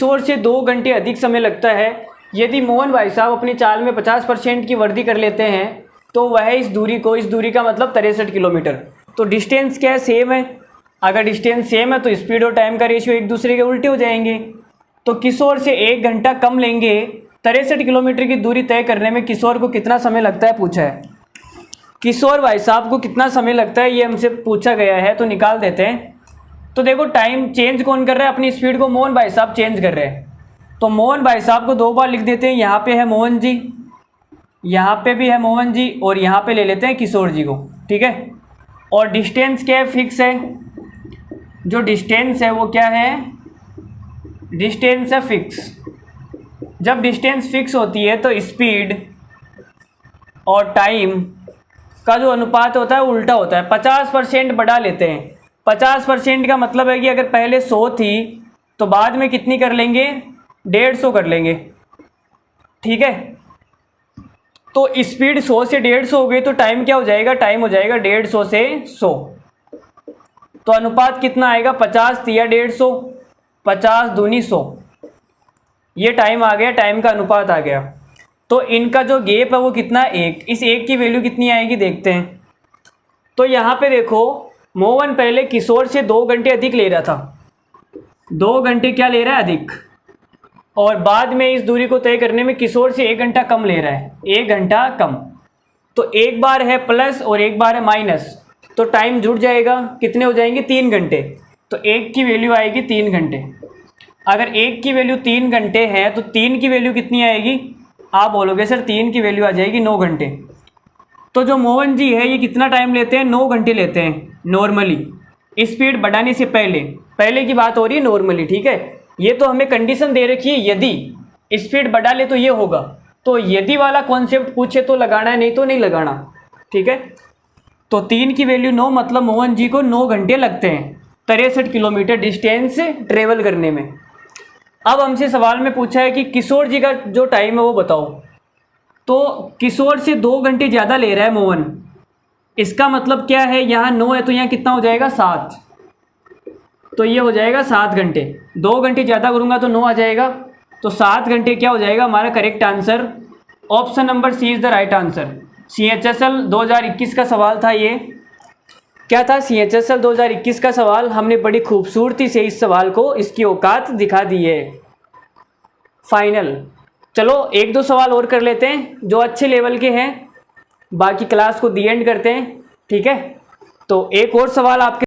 किशोर से 2 घंटे अधिक समय लगता है। यदि मोहन भाई साहब अपनी चाल में 50% की वृद्धि कर लेते हैं तो वह इस दूरी का मतलब 63 किलोमीटर। तो डिस्टेंस क्या है, सेम है। अगर डिस्टेंस सेम है तो स्पीड और टाइम का रेशियो एक दूसरे के उल्टे हो जाएंगे। तो किशोर से 1 घंटा कम लेंगे। 63 किलोमीटर की दूरी तय करने में किशोर को कितना समय लगता है पूछा है। किशोर भाई साहब को कितना समय लगता है ये हमसे पूछा गया है, तो निकाल देते हैं। तो देखो टाइम चेंज कौन कर रहा है, अपनी स्पीड को मोहन भाई साहब चेंज कर रहे हैं। तो मोहन भाई साहब को 2 बार लिख देते हैं। यहाँ पे है मोहन जी, यहाँ पे भी है मोहन जी, और यहाँ पे ले लेते हैं किशोर जी को, ठीक है। और डिस्टेंस क्या है, फिक्स है। जो डिस्टेंस है वो क्या है, डिस्टेंस है फिक्स। जब डिस्टेंस फिक्स होती है तो स्पीड और टाइम का जो अनुपात होता है उल्टा होता है। 50% बढ़ा लेते हैं। 50% का मतलब है कि अगर पहले 100 थी तो बाद में कितनी कर लेंगे, 150 कर लेंगे, ठीक है। तो स्पीड 100 से 150 हो गई तो टाइम क्या हो जाएगा, टाइम हो जाएगा 150 से 100। तो अनुपात कितना आएगा, 50 या 150, 50 दूनी 100। ये टाइम आ गया, टाइम का अनुपात आ गया। तो इनका जो गैप है वो कितना है, 1। इस 1 की वैल्यू कितनी आएगी देखते हैं। तो यहाँ पे देखो मोहन पहले किशोर से 2 घंटे अधिक ले रहा था, 2 घंटे क्या ले रहा है, अधिक। और बाद में इस दूरी को तय करने में किशोर से 1 घंटा कम ले रहा है, 1 घंटा कम। तो एक बार है प्लस और एक बार है माइनस, तो टाइम जुड़ जाएगा, कितने हो जाएंगे, 3 घंटे। तो 1 की वैल्यू आएगी 3 घंटे। अगर 1 की वैल्यू 3 घंटे है तो 3 की वैल्यू कितनी आएगी, आप बोलोगे सर 3 की वैल्यू आ जाएगी 9 घंटे। तो जो मोहन जी है ये कितना टाइम लेते हैं, 9 घंटे लेते हैं नॉर्मली, स्पीड बढ़ाने से पहले की बात हो रही है नॉर्मली, ठीक है। ये तो हमें कंडीशन दे रखी है, यदि स्पीड बढ़ा ले तो ये होगा। तो यदि वाला कॉन्सेप्ट पूछे तो लगाना है, नहीं तो नहीं लगाना, ठीक है। तो 3 की वैल्यू 9 मतलब मोहन जी को 9 घंटे लगते हैं 63 किलोमीटर डिस्टेंस ट्रेवल करने में। अब हमसे सवाल में पूछा है कि किशोर जी का जो टाइम है वो बताओ। तो किशोर से 2 घंटे ज़्यादा ले रहा है मोहन, इसका मतलब क्या है, यहाँ 9 है तो यहाँ कितना हो जाएगा, 7। तो ये हो जाएगा 7 घंटे। 2 घंटे ज़्यादा करूँगा तो 9 आ जाएगा, तो 7 घंटे क्या हो जाएगा हमारा correct answer. Option number C is the right answer. CHSL 2021 का सवाल था ये। क्या था, CHSL 2021 का सवाल। हमने बड़ी खूबसूरती से इस सवाल को, इसकी औकात दिखा दी है। फाइनल, चलो 1-2 सवाल और कर लेते हैं जो अच्छे लेवल के हैं, बाकी क्लास को दी एंड करते हैं, ठीक है। तो एक और सवाल आपके